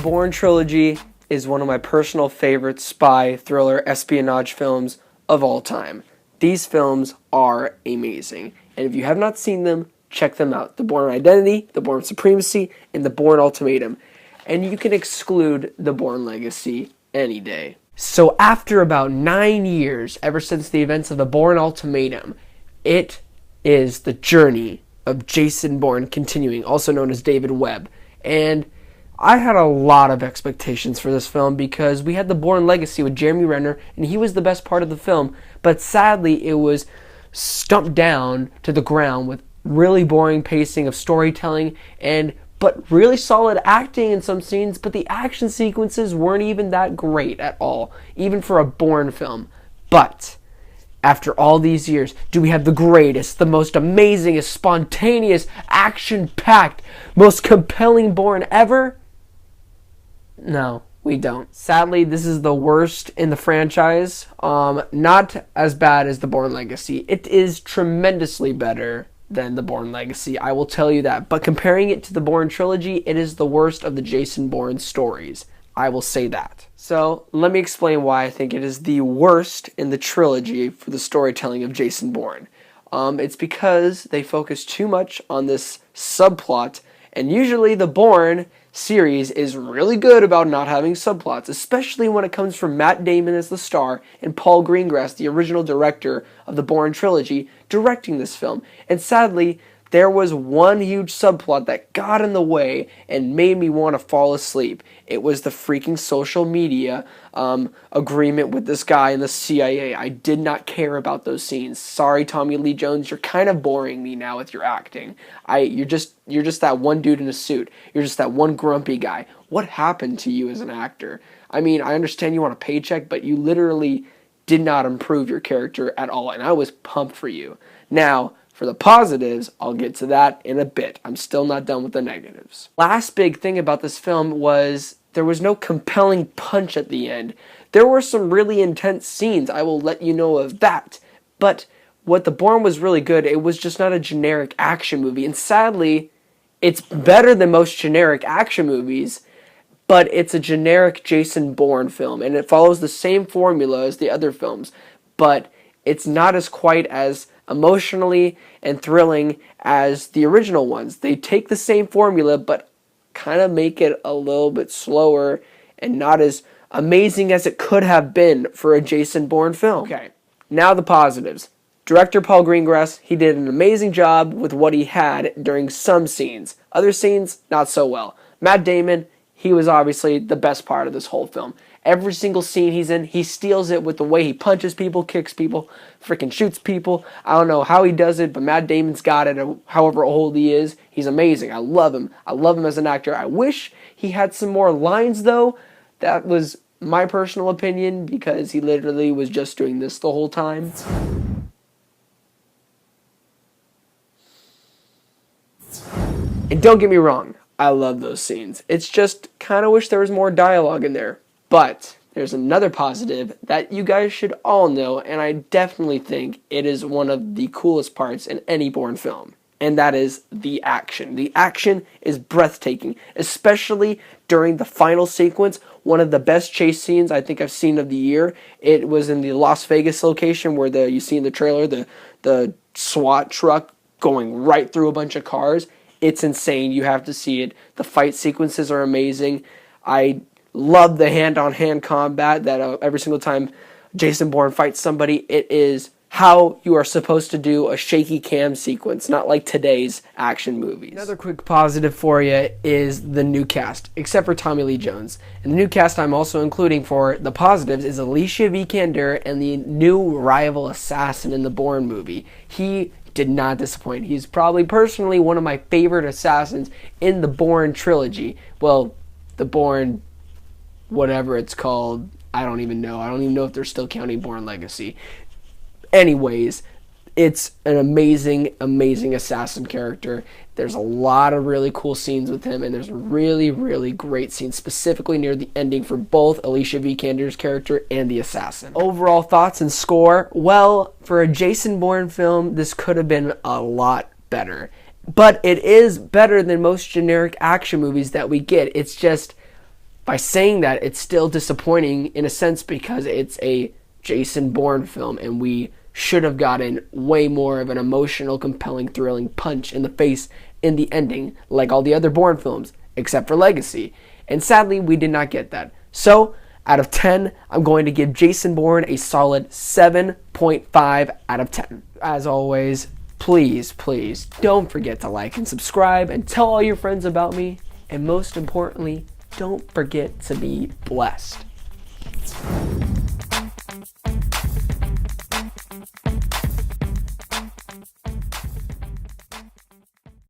Bourne trilogy is one of my personal favorite spy, thriller, espionage films of all time. These films are amazing, and if you have not seen them, check them out. The Bourne Identity, The Bourne Supremacy, and The Bourne Ultimatum. And you can exclude The Bourne Legacy any day. So after about 9 years, ever since the events of The Bourne Ultimatum, it is the journey of Jason Bourne continuing, also known as David Webb. And I had a lot of expectations for this film because we had The Bourne Legacy with Jeremy Renner, and he was the best part of the film. But sadly, it was stumped down to the ground with really boring pacing of storytelling but really solid acting in some scenes, but the action sequences weren't even that great at all, even for a Bourne film. But after all these years, do we have the greatest, the most amazingest, spontaneous, action-packed, most compelling Bourne ever? No, we don't. Sadly, this is the worst in the franchise. Not as bad as The Bourne Legacy. It is tremendously better than The Bourne Legacy, I will tell you that. But comparing it to the Bourne trilogy, it is the worst of the Jason Bourne stories. I will say that. So, let me explain why I think it is the worst in the trilogy for the storytelling of Jason Bourne. It's because they focus too much on this subplot, and usually the Bourne series is really good about not having subplots, especially when it comes from Matt Damon as the star and Paul Greengrass, the original director of the Bourne trilogy, directing this film. And sadly, there was one huge subplot that got in the way and made me want to fall asleep. It was the freaking social media agreement with this guy in the CIA. I did not care about those scenes. Sorry, Tommy Lee Jones, you're kind of boring me now with your acting. You're just that one dude in a suit. You're just that one grumpy guy. What happened to you as an actor? I mean, I understand you want a paycheck, but you literally did not improve your character at all, and I was pumped for you. Now, for the positives, I'll get to that in a bit. I'm still not done with the negatives. Last big thing about this film was there was no compelling punch at the end. There were some really intense scenes, I will let you know of that. But what The Bourne was really good, it was just not a generic action movie. And sadly, it's better than most generic action movies, but it's a generic Jason Bourne film. And it follows the same formula as the other films. But it's not as quite as emotionally and thrilling as the original ones. They take the same formula but kind of make it a little bit slower and not as amazing as it could have been for a Jason Bourne film. Okay, now the positives. Director Paul Greengrass, he did an amazing job with what he had during some scenes. Other scenes, not so well. Matt Damon, he was obviously the best part of this whole film. Every single scene he's in, he steals it with the way he punches people, kicks people, freaking shoots people. I don't know how he does it, but Matt Damon's got it. However old he is, he's amazing. I love him. I love him as an actor. I wish he had some more lines, though. That was my personal opinion, because he literally was just doing this the whole time. And don't get me wrong, I love those scenes. It's just kind of wish there was more dialogue in there. But there's another positive that you guys should all know, and I definitely think it is one of the coolest parts in any Bourne film, and that is the action. The action is breathtaking, especially during the final sequence, one of the best chase scenes I think I've seen of the year. It was in the Las Vegas location where you see in the trailer the SWAT truck going right through a bunch of cars. It's insane. You have to see it. The fight sequences are amazing. I love the hand-on-hand combat that every single time Jason Bourne fights somebody, it is how you are supposed to do a shaky cam sequence, not like today's action movies. Another quick positive for you is the new cast, except for Tommy Lee Jones. And the new cast I'm also including for the positives is Alicia Vikander and the new rival assassin in the Bourne movie. He did not disappoint. He's probably personally one of my favorite assassins in the Bourne trilogy. Well, the Bourne whatever it's called, I don't even know. I don't even know if they're still counting Bourne Legacy. Anyways, it's an amazing, amazing assassin character. There's a lot of really cool scenes with him, and there's really, really great scenes, specifically near the ending for both Alicia Vikander's character and the assassin. Overall thoughts and score? Well, for a Jason Bourne film, this could have been a lot better. But it is better than most generic action movies that we get. It's just by saying that, it's still disappointing in a sense because it's a Jason Bourne film, and we should have gotten way more of an emotional, compelling, thrilling punch in the face in the ending, like all the other Bourne films, except for Legacy. And sadly, we did not get that. So, out of 10, I'm going to give Jason Bourne a solid 7.5 out of 10. As always, please don't forget to like and subscribe and tell all your friends about me. And most importantly, don't forget to be blessed.